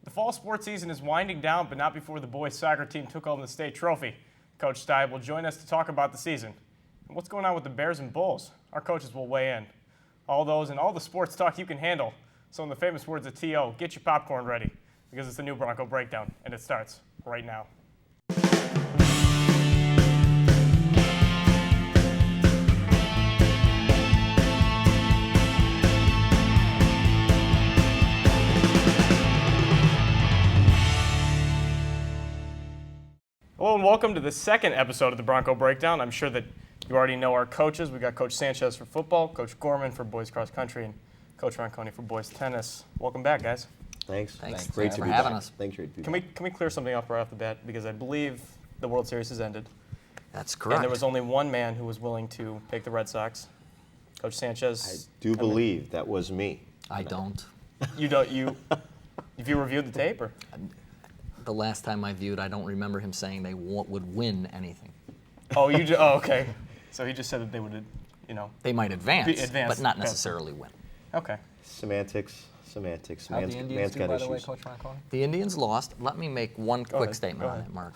The fall sports season is winding down, but not before the boys soccer team took home the state trophy. Coach Stibe will join us to talk about the season. And what's going on with the Bears and Bulls? Our coaches will weigh in. All those and all the sports talk you can handle. So in the famous words of T.O., get your popcorn ready, because it's the new Bronco Breakdown, and it starts right now. Hello and welcome to the second episode of the Bronco Breakdown. I'm sure that you already know our coaches. We've got Coach Sanchez for football, Coach Gorman for boys cross country, and Coach Ronconi for boys tennis. Welcome back, guys. Thanks. Great to be having us. Thanks for Can we clear something up right off the bat? Because I believe the World Series has ended. That's correct. And there was only one man who was willing to pick the Red Sox. Coach Sanchez. I do believe that was me. I don't. You don't. Have you reviewed the tape or? The last time I viewed, I don't remember him saying they would win anything. Oh, okay. So he just said that they would, They might advance, but not necessarily win. Okay. Semantics. How'd the Indians do, by the way, Coach Ronconi? The Indians lost. Let me make one quick statement on it, Mark.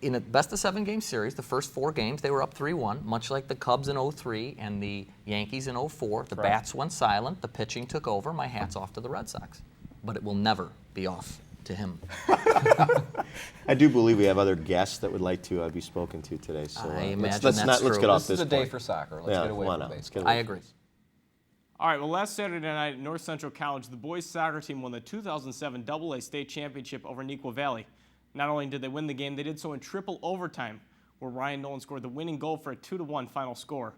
In a best-of-7 game series, the first 4 games, they were up 3-1, much like the Cubs in 2003 and the Yankees in 2004. The bats went silent. The pitching took over. My hat's off to the Red Sox. But it will never be off to him. I do believe we have other guests that would like to be spoken to today. So I imagine let's that's true. get off This is a point. day for soccer. Let's get away from baseball. I agree. All right, well, last Saturday night at North Central College, the boys soccer team won the 2007 AA state championship over Neuqua Valley. Not only did they win the game, they did so in triple overtime, where Ryan Nolan scored the winning goal for a 2-1 final score.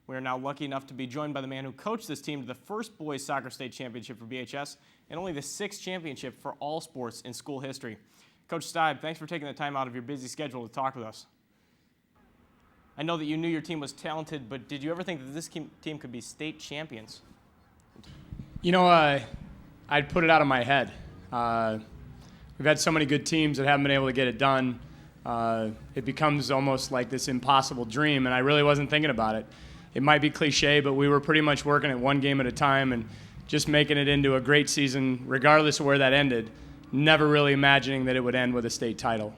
We are now lucky enough to be joined by the man who coached this team to the first boys soccer state championship for BHS and only the 6th championship for all sports in school history. Coach Stibe, thanks for taking the time out of your busy schedule to talk with us. I know that you knew your team was talented, but did you ever think that this team could be state champions? I'd put it out of my head. We've had so many good teams that haven't been able to get it done. It becomes almost like this impossible dream, and I really wasn't thinking about it. It might be cliche, but we were pretty much working at one game at a time and just making it into a great season, regardless of where that ended, never really imagining that it would end with a state title.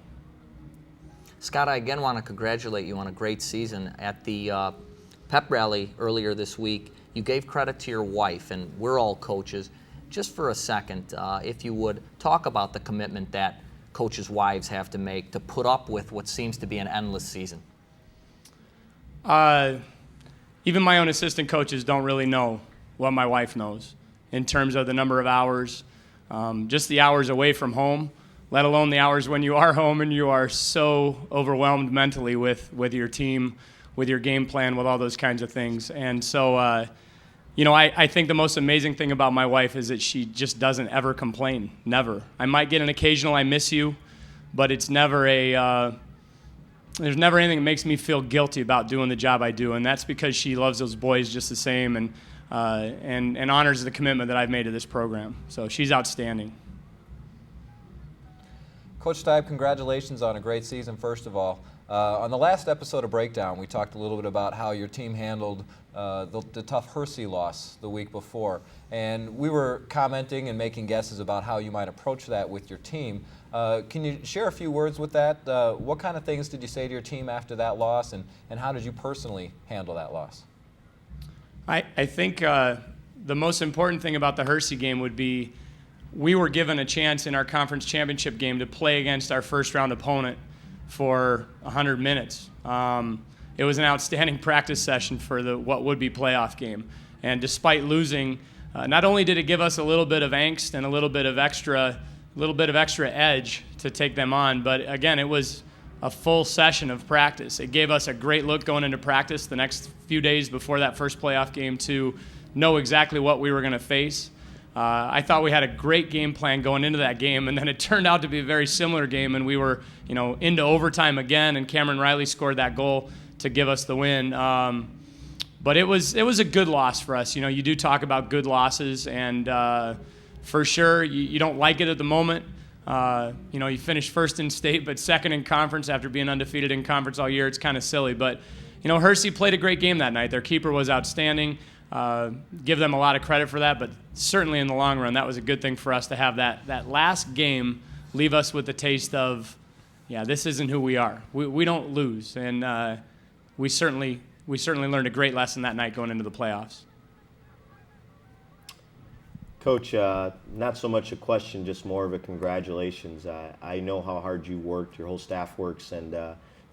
Scott, I again want to congratulate you on a great season. At the pep rally earlier this week, you gave credit to your wife, and we're all coaches. Just for a second, if you would, talk about the commitment that coaches' wives have to make to put up with what seems to be an endless season. Even my own assistant coaches don't really know what my wife knows in terms of the number of hours, just the hours away from home, let alone the hours when you are home and you are so overwhelmed mentally with your team, with your game plan, with all those kinds of things. And so, I think the most amazing thing about my wife is that she just doesn't ever complain, never. I might get an occasional "I miss you," but it's never there's never anything that makes me feel guilty about doing the job I do, and that's because she loves those boys just the same and honors the commitment that I've made to this program. So she's outstanding. Coach Stibe, congratulations on a great season, first of all. On the last episode of Breakdown, we talked a little bit about how your team handled the tough Hersey loss the week before. And we were commenting and making guesses about how you might approach that with your team. Can you share a few words with that? What kind of things did you say to your team after that loss, and how did you personally handle that loss? I think the most important thing about the Hersey game would be we were given a chance in our conference championship game to play against our first-round opponent for 100 minutes. It was an outstanding practice session for what would be playoff game. And despite losing, not only did it give us a little bit of angst and a little bit of extra edge to take them on, but again, it was a full session of practice. It gave us a great look going into practice the next few days before that first playoff game to know exactly what we were going to face. I thought we had a great game plan going into that game, and then it turned out to be a very similar game, and we were, into overtime again, and Cameron Riley scored that goal to give us the win. But it was a good loss for us. You do talk about good losses, and for sure, you don't like it at the moment. You finished first in state, but second in conference after being undefeated in conference all year. It's kind of silly, but Hersey played a great game that night. Their keeper was outstanding. give them a lot of credit for that, but certainly in the long run, that was a good thing for us to have that last game leave us with the taste of, yeah, this isn't who we are. We don't lose, and we certainly learned a great lesson that night going into the playoffs. Coach, not so much a question, just more of a congratulations. I know how hard you worked, your whole staff works, and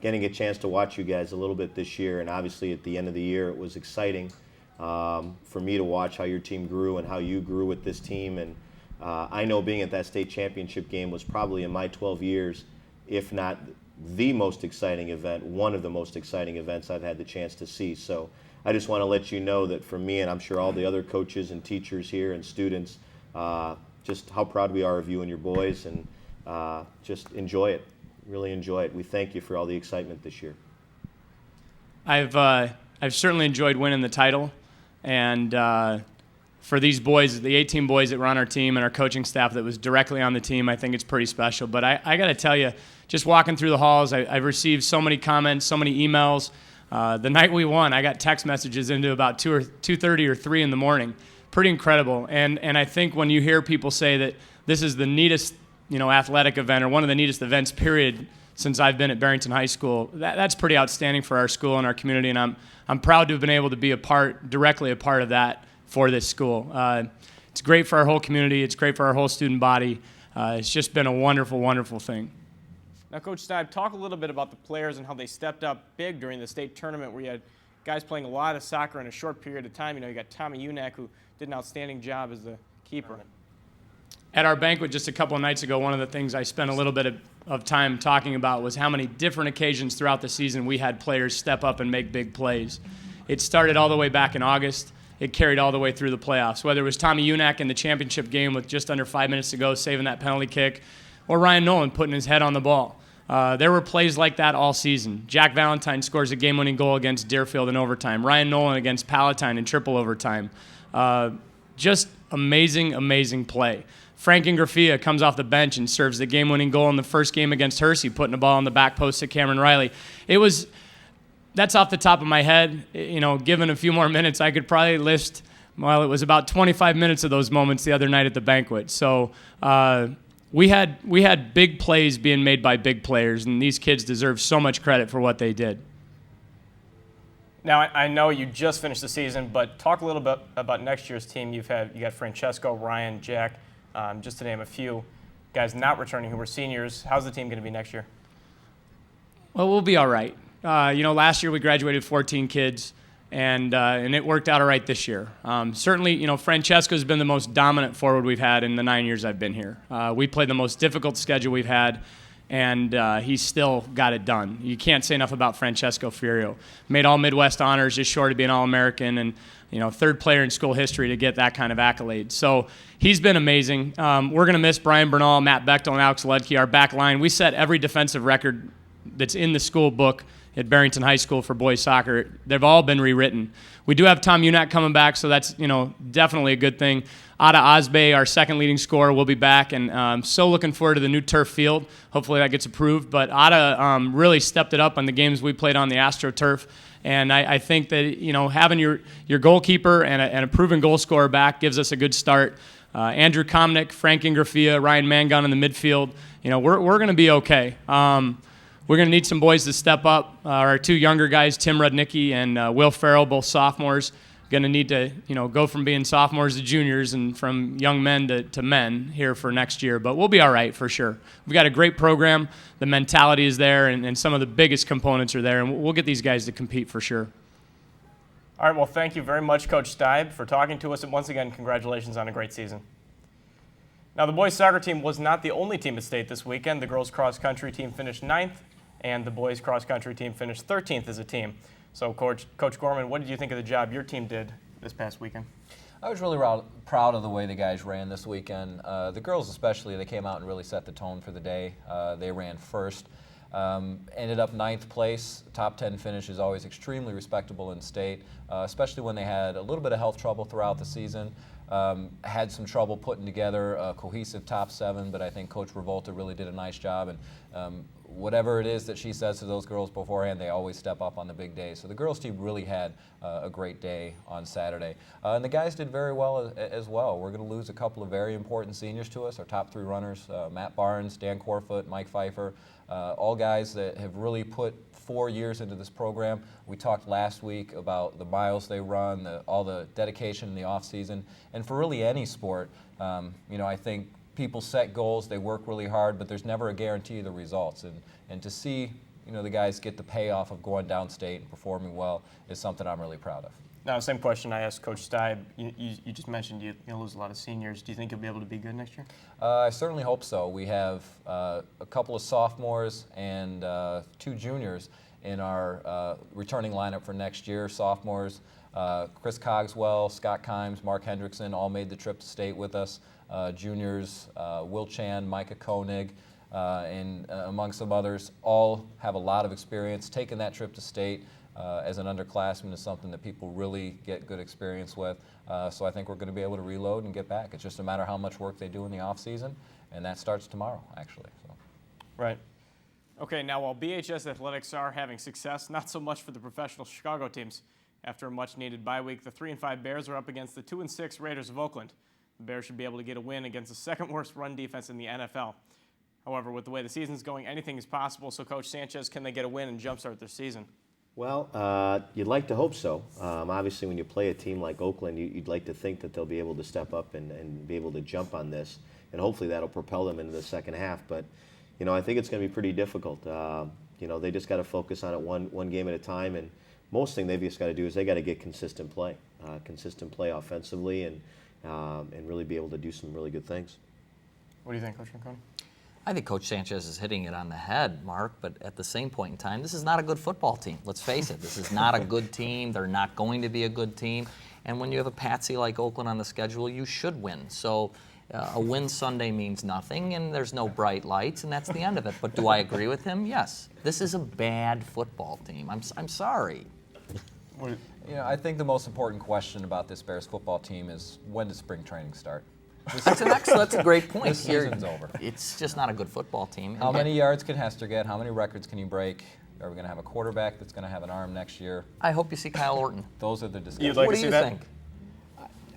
getting a chance to watch you guys a little bit this year, and obviously at the end of the year it was exciting for me to watch how your team grew and how you grew with this team. And I know being at that state championship game was probably in my 12 years, if not the most exciting event, one of the most exciting events I've had the chance to see. So I just want to let you know that for me, and I'm sure all the other coaches and teachers here and students, just how proud we are of you and your boys, and just enjoy it. Really enjoy it. We thank you for all the excitement this year. I've certainly enjoyed winning the title, and for these boys, the 18 boys that were on our team and our coaching staff that was directly on the team, I think it's pretty special. But I got to tell you, just walking through the halls, I've received so many comments, so many emails. The night we won, I got text messages into about 2:30 or 3 in the morning. Pretty incredible. And I think when you hear people say that this is the neatest, athletic event, or one of the neatest events, period, since I've been at Barrington High School, that's pretty outstanding for our school and our community. And I'm proud to have been able to be directly a part of that for this school. It's great for our whole community. It's great for our whole student body. It's just been a wonderful, wonderful thing. Now, Coach Steib, talk a little bit about the players and how they stepped up big during the state tournament, where you had guys playing a lot of soccer in a short period of time. You got Tommy Unak, who did an outstanding job as the keeper. At our banquet just a couple of nights ago, one of the things I spent a little bit of time talking about was how many different occasions throughout the season we had players step up and make big plays. It started all the way back in August. It carried all the way through the playoffs, whether it was Tommy Unak in the championship game with just under 5 minutes to go, saving that penalty kick, or Ryan Nolan putting his head on the ball. There were plays like that all season. Jack Valentine scores a game-winning goal against Deerfield in overtime. Ryan Nolan against Palatine in triple overtime. Just amazing, amazing play. Frank Ingrafia comes off the bench and serves the game-winning goal in the first game against Hersey, putting the ball on the back post to Cameron Riley. That's off the top of my head. Given a few more minutes, I could probably list, it was about 25 minutes of those moments the other night at the banquet. So we had big plays being made by big players, and these kids deserve so much credit for what they did. Now, I know you just finished the season, but talk a little bit about next year's team. You got Francesco, Ryan, Jack, just to name a few guys not returning who were seniors. How's the team going to be next year? Well, we'll be all right. Last year we graduated 14 kids, and it worked out all right this year. Certainly, Francesco's been the most dominant forward we've had in the 9 years I've been here. We played the most difficult schedule we've had, and he still got it done. You can't say enough about Francesco Furio. Made all Midwest honors, just short of being All-American, and third player in school history to get that kind of accolade. So he's been amazing. We're going to miss Brian Bernal, Matt Bechtel, and Alex Ledke, our back line. We set every defensive record that's in the school book at Barrington High School for boys soccer. They've all been rewritten. We do have Tom Unak coming back, so that's definitely a good thing. Ada Osbe, our second leading scorer, will be back, and I'm so looking forward to the new turf field. Hopefully that gets approved. But Ada really stepped it up on the games we played on the AstroTurf, and I think that having your goalkeeper and a proven goal scorer back gives us a good start. Andrew Komnick, Frank Ingrafia, Ryan Mangun in the midfield. We're going to be okay. We're going to need some boys to step up. Our two younger guys, Tim Rudnicki and Will Farrell, both sophomores, going to need to go from being sophomores to juniors and from young men to men here for next year. But we'll be all right for sure. We've got a great program. The mentality is there, and some of the biggest components are there, and we'll get these guys to compete for sure. All right, well, thank you very much, Coach Steib, for talking to us, and once again, congratulations on a great season. Now, the boys soccer team was not the only team at state this weekend. The girls cross country team finished 9th, and the boys cross-country team finished 13th as a team. So, Coach Gorman, what did you think of the job your team did this past weekend? I was really proud of the way the guys ran this weekend. The girls especially, they came out and really set the tone for the day. They ran first. Ended up 9th place. Top 10 finish is always extremely respectable in state, especially when they had a little bit of health trouble throughout the season. Had some trouble putting together a cohesive top 7, but I think Coach Revolta really did a nice job. And whatever it is that she says to those girls beforehand, they always step up on the big day. So the girls team really had a great day on Saturday. And the guys did very well as well. We're going to lose a couple of very important seniors to us, our top 3 runners, Matt Barnes, Dan Corfoot, Mike Pfeiffer, all guys that have really put 4 years into this program. We talked last week about the miles they run, all the dedication in the off season, and for really any sport, I think people set goals, they work really hard, but there's never a guarantee of the results. And to see the guys get the payoff of going downstate and performing well is something I'm really proud of. Now, same question I asked Coach Steib. You just mentioned you're going to lose a lot of seniors. Do you think you'll be able to be good next year? I certainly hope so. We have a couple of sophomores and 2 juniors in our returning lineup for next year. Sophomores, Chris Cogswell, Scott Kimes, Mark Hendrickson all made the trip to state with us. Juniors, Will Chan, Micah Koenig, and among some others, all have a lot of experience. Taking that trip to state as an underclassman is something that people really get good experience with. So I think we're going to be able to reload and get back. It's just a matter of how much work they do in the off season, and that starts tomorrow, actually. So. Right. Okay, now while BHS athletics are having success, not so much for the professional Chicago teams. After a much-needed bye week, the 3-5 Bears are up against the 2-6 Raiders of Oakland. The Bears should be able to get a win against the second-worst run defense in the NFL. However, with the way the season's going, anything is possible. So, Coach Sanchez, can they get a win and jumpstart their season? Well, you'd like to hope so. Obviously, when you play a team like Oakland, you'd like to think that they'll be able to step up and be able to jump on this, and hopefully that'll propel them into the second half. But, I think it's going to be pretty difficult. They just got to focus on it one game at a time, and most thing they've just got to do is they got to get consistent play offensively, and really be able to do some really good things. What do you think, Coach Rincon? I think Coach Sanchez is hitting it on the head, Mark, but at the same point in time, this is not a good football team. Let's face it, this is not a good team. They're not going to be a good team. And when you have a patsy like Oakland on the schedule, you should win. So a win Sunday means nothing, and there's no bright lights, and that's the end of it. But do I agree with him? Yes. This is a bad football team. I'm sorry. I think the most important question about this Bears football team is, when does spring training start? That's a great point. This season's over. It's just not a good football team. How many yards can Hester get? How many records can you break? Are we going to have a quarterback that's going to have an arm next year? I hope you see Kyle Orton. Those are the discussions. You'd like What to do see you that?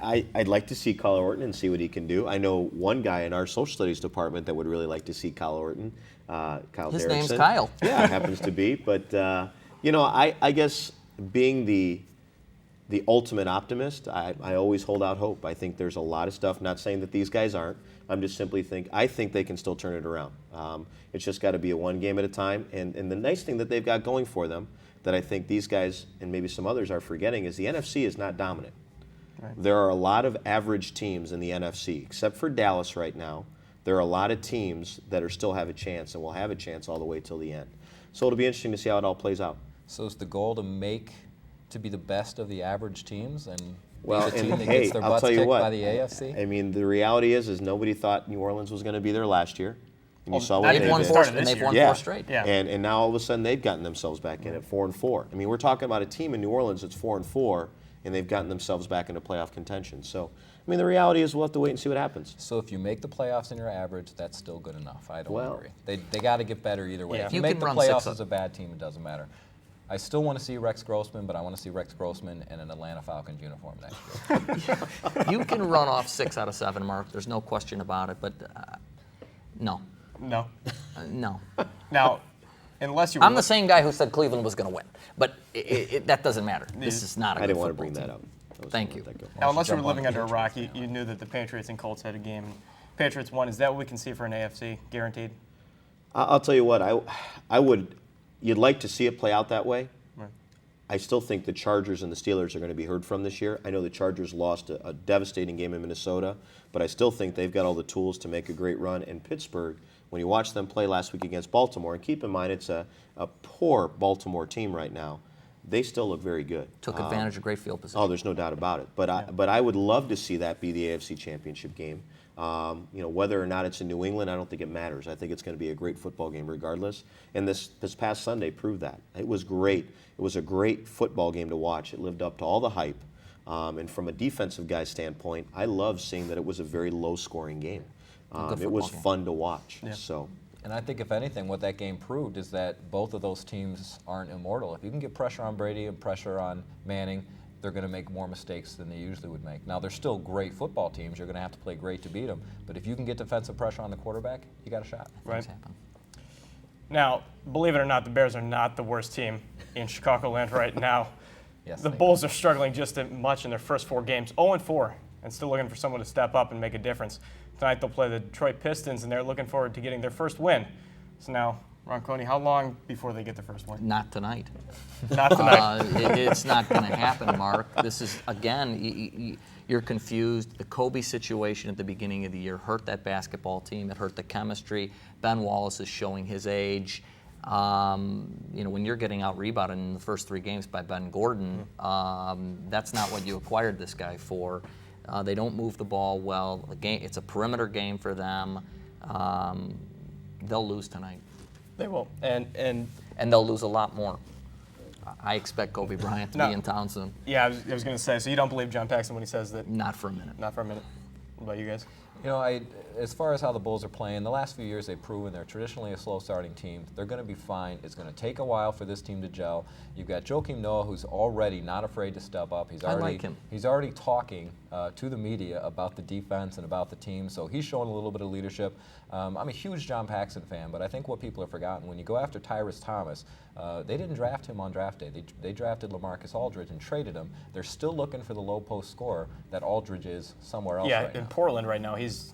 think? I'd like to see Kyle Orton and see what he can do. I know one guy in our social studies department that would really like to see Kyle Orton. Kyle His Derrickson. name's Kyle. Yeah, happens to be. But, I guess being the ultimate optimist, I always hold out hope. I think there's a lot of stuff, not saying that these guys aren't. I'm just simply I think they can still turn it around. It's just got to be a one game at a time. And the nice thing that they've got going for them that I think these guys and maybe some others are forgetting is the NFC is not dominant. Right. There are a lot of average teams in the NFC, except for Dallas right now. There are a lot of teams that still have a chance and will have a chance all the way till the end. So it'll be interesting to see how it all plays out. So is the goal to be the best of the average teams and well, be the team and that hey, gets their I'll butts tell you kicked what, by the AFC? I mean, the reality is nobody thought New Orleans was going to be there last year. And you saw what They've they won did. four, and they've won Yeah. 4 straight. Yeah. And now all of a sudden they've gotten themselves back in at 4-4. I mean, we're talking about a team in New Orleans that's 4-4, and they've gotten themselves back into playoff contention. So, I mean, the reality is we'll have to wait and see what happens. So if you make the playoffs and you're average, that's still good enough. I don't Well, agree. They got to get better either way. Yeah. If you You make can the run playoffs 6 as a bad team, it doesn't matter. I still want to see Rex Grossman, but I want to see Rex Grossman in an Atlanta Falcons uniform next year. You can run off 6 out of 7, Mark. There's no question about it. But no. No. No. Now, unless you I'm the same guy who said Cleveland was going to win. But that doesn't matter. This is not a I good didn't want to football bring team. that up. I was Thank gonna you. let that go. Now, unless you were jump on living the under a rock, Patriots you knew that the Patriots and Colts had a game. Patriots won. Is that what we can see for an AFC? Guaranteed? I'll tell you what, you'd like to see it play out that way. Right. I still think the Chargers and the Steelers are going to be heard from this year. I know the Chargers lost a devastating game in Minnesota, but I still think they've got all the tools to make a great run. And Pittsburgh, when you watch them play last week against Baltimore, and keep in mind it's a poor Baltimore team right now, they still look very good. Took advantage of great field position. Oh, there's no doubt about it. But I would love to see that be the AFC Championship game. Whether or not it's in New England, I don't think it matters. I think it's going to be a great football game regardless. And this past Sunday proved that. It was great. It was a great football game to watch. It lived up to all the hype. And from a defensive guy's standpoint, I love seeing that it was a very low-scoring game. It was game. fun to watch. Yeah. So And I think, if anything, what that game proved is that both of those teams aren't immortal. If you can get pressure on Brady and pressure on Manning, they're going to make more mistakes than they usually would make. Now, they're still great football teams. You're going to have to play great to beat them. But if you can get defensive pressure on the quarterback, you got a shot. Right. Things happen. Now, believe it or not, the Bears are not the worst team in Chicagoland right now. Yes, The Bulls are struggling just as much in their first 4 games, 0-4, and still looking for someone to step up and make a difference. Tonight they'll play the Detroit Pistons, and they're looking forward to getting their first win. So now, Ronconi, how long before they get their first win? Not tonight. Not tonight. It's not going to happen, Mark. This is, again, you're confused. The Kobe situation at the beginning of the year hurt that basketball team. It hurt the chemistry. Ben Wallace is showing his age. When you're getting out-rebounded in the first 3 games by Ben Gordon, that's not what you acquired this guy for. They don't move the ball well. It's a perimeter game for them. They'll lose tonight. They will. And they'll lose a lot more. I expect Kobe Bryant to be in town soon. yeah, I was going to say, so you don't believe John Paxson when he says that? Not for a minute. Not for a minute. What about you guys? As far as how the Bulls are playing, the last few years they've proven they're traditionally a slow-starting team. They're going to be fine. It's going to take a while for this team to gel. You've got Joakim Noah, who's already not afraid to step up. I like him. He's already talking to the media about the defense and about the team, so he's showing a little bit of leadership. I'm a huge John Paxson fan, but I think what people have forgotten, when you go after Tyrus Thomas, they didn't draft him on draft day. They drafted LaMarcus Aldridge and traded him. They're still looking for the low-post scorer that Aldridge is somewhere else right now. In Portland right now, he's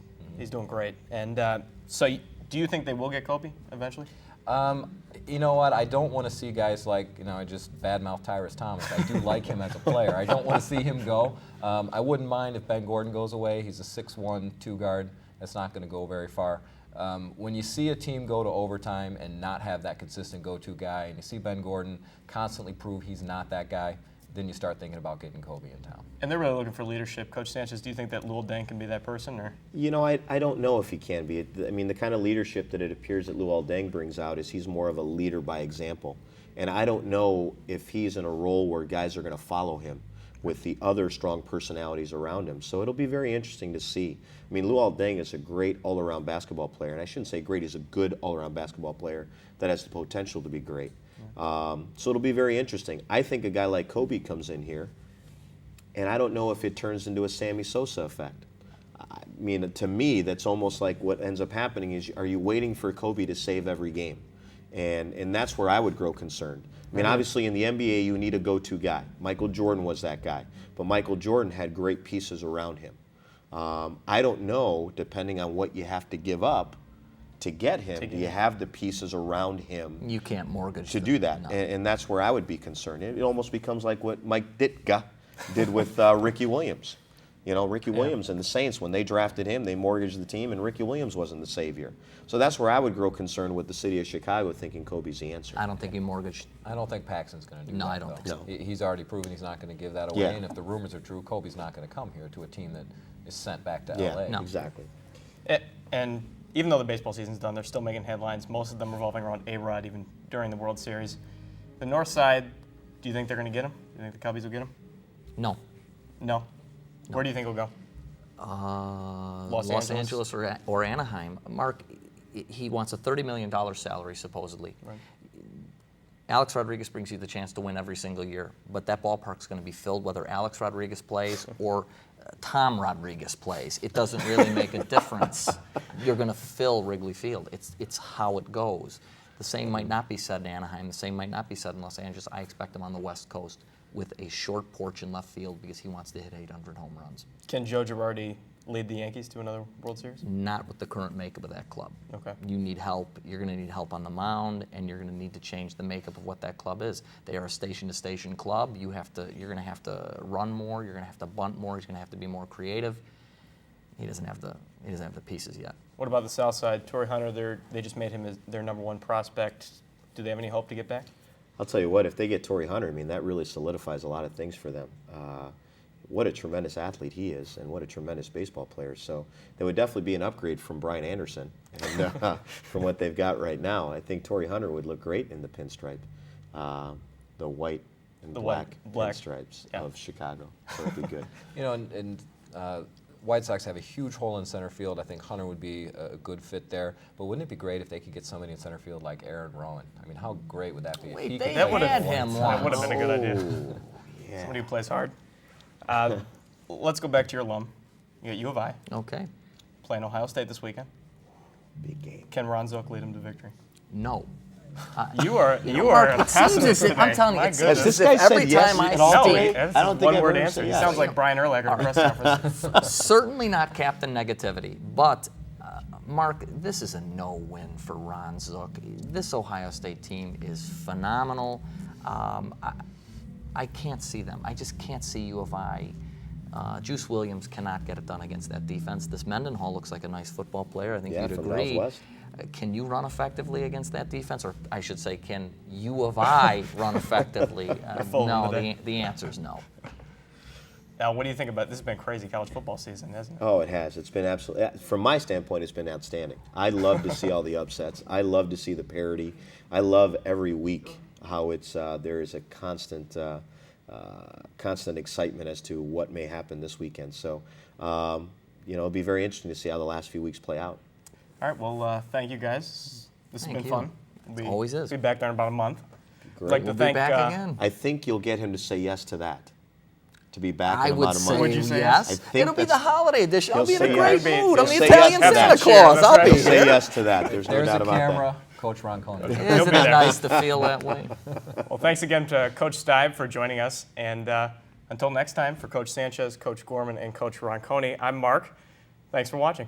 doing great. And so do you think they will get Kobe eventually? You know what? I don't want to see guys like, I just badmouth Tyrus Thomas. I do like him as a player. I don't want to see him go. I wouldn't mind if Ben Gordon goes away. He's a 6'1", 2-guard. That's not going to go very far. When you see a team go to overtime and not have that consistent go-to guy, and you see Ben Gordon constantly prove he's not that guy, then you start thinking about getting Kobe in town. And they're really looking for leadership. Coach Sanchez, do you think that Luol Deng can be that person? Or? I don't know if he can be. I mean, the kind of leadership that it appears that Luol Deng brings out is he's more of a leader by example. And I don't know if he's in a role where guys are going to follow him with the other strong personalities around him. So it'll be very interesting to see. I mean, Luol Deng is a great all-around basketball player. And I shouldn't say great, he's a good all-around basketball player that has the potential to be great. So it'll be very interesting. I think a guy like Kobe comes in here, and I don't know if it turns into a Sammy Sosa effect. I mean, to me, that's almost like what ends up happening is, are you waiting for Kobe to save every game? And that's where I would grow concerned. I mean, obviously in the NBA, you need a go-to guy. Michael Jordan was that guy. But Michael Jordan had great pieces around him. I don't know, depending on what you have to give up to get him, do you have the pieces around him? You can't mortgage to do that. No. And that's where I would be concerned. It almost becomes like what Mike Ditka did with Ricky Williams. Ricky Williams and the Saints, when they drafted him, they mortgaged the team, and Ricky Williams wasn't the savior. So that's where I would grow concerned with the city of Chicago, thinking Kobe's the answer. I don't think he mortgaged. I don't think Paxson's going to do that. No, I don't think so. He's already proven he's not going to give that away. Yeah. And if the rumors are true, Kobe's not going to come here to a team that is sent back to Yeah, L.A. No. exactly. And even though the baseball season's done, they're still making headlines, most of them revolving around A-Rod, even during the World Series. The North Side, do you think they're going to get him? Do you think the Cubbies will get him? No. No. Where do you think he'll go? Los Angeles or Anaheim. Mark, he wants a $30 million salary, supposedly. Right. Alex Rodriguez brings you the chance to win every single year, but that ballpark's going to be filled whether Alex Rodriguez plays or Tom Rodriguez plays. It doesn't really make a difference. You're going to fill Wrigley Field. It's how it goes. The same might not be said in Anaheim. The same might not be said in Los Angeles. I expect him on the West Coast with a short porch in left field because he wants to hit 800 home runs. Can Joe Girardi lead the Yankees to another World Series? Not with the current makeup of that club. Okay. You need help. You're going to need help on the mound, and you're going to need to change the makeup of what that club is. They are a station-to-station club. You're going to have to run more. You're going to have to bunt more. He's going to have to be more creative. He doesn't have the pieces yet. What about the South Side? Torrey Hunter, they just made him their #1 prospect. Do they have any hope to get back? I'll tell you what, if they get Torrey Hunter, I mean, that really solidifies a lot of things for them. What a tremendous athlete he is, and what a tremendous baseball player. So there would definitely be an upgrade from Brian Anderson and from what they've got right now. I think Torrey Hunter would look great in the pinstripe, the white and black pinstripes of Chicago. So it'd be good. White Sox have a huge hole in center field. I think Hunter would be a good fit there. But wouldn't it be great if they could get somebody in center field like Aaron Rowan? I mean, how great would that be? Wait, if they he could play had for the him White Sox? That would have been a good idea. Oh, yeah. Somebody who plays hard. Let's go back to your alum. You got U of I Okay. playing Ohio State this weekend. Big game. Can Ron Zook lead them to victory? No. You are Mark, an it seems pessimist as if, today. I'm telling you, My it goodness. seems This as guy if said every yes time I in all speak, three. That's I don't think I've one-word ever answer. said He yes. sounds like Brian Urlacher at a press conference. certainly not captain negativity, but Mark, this is a no-win for Ron Zook. This Ohio State team is phenomenal. I can't see them. I just can't see U of I. Juice Williams cannot get it done against that defense. This Mendenhall looks like a nice football player. I think Yeah, you'd from agree. Northwest. Can you run effectively against that defense? Or I should say, can U of I run effectively? fold No, them today. the answer is no. Now, what do you think about this? Has been a crazy college football season, hasn't it? Oh, it has. It's been absolutely, from my standpoint, it's been outstanding. I love to see all the upsets. I love to see the parity. I love every week how it's there is a constant excitement as to what may happen this weekend. So, it'll be very interesting to see how the last few weeks play out. All right, well, thank you guys. This has Thank been you. fun. Always is. Be back there in about a month. Great. I'd like to We'll be thank, back again. I think you'll get him to say yes to that. To be back I in would about a month. say Would you say yes. I think It'll be the that's- holiday edition. I'll He'll be in a say great yes. mood. I'm the He'll say Italian yes to Santa that. Claus. That's I'll right. be He'll say here. yes to that. There's no There's doubt the about camera. Coach Ron Coney. Isn't be it there. nice to feel that way? Well, thanks again to Coach Stibe for joining us. And until next time, for Coach Sanchez, Coach Gorman, and Coach Ronconi, I'm Mark. Thanks for watching.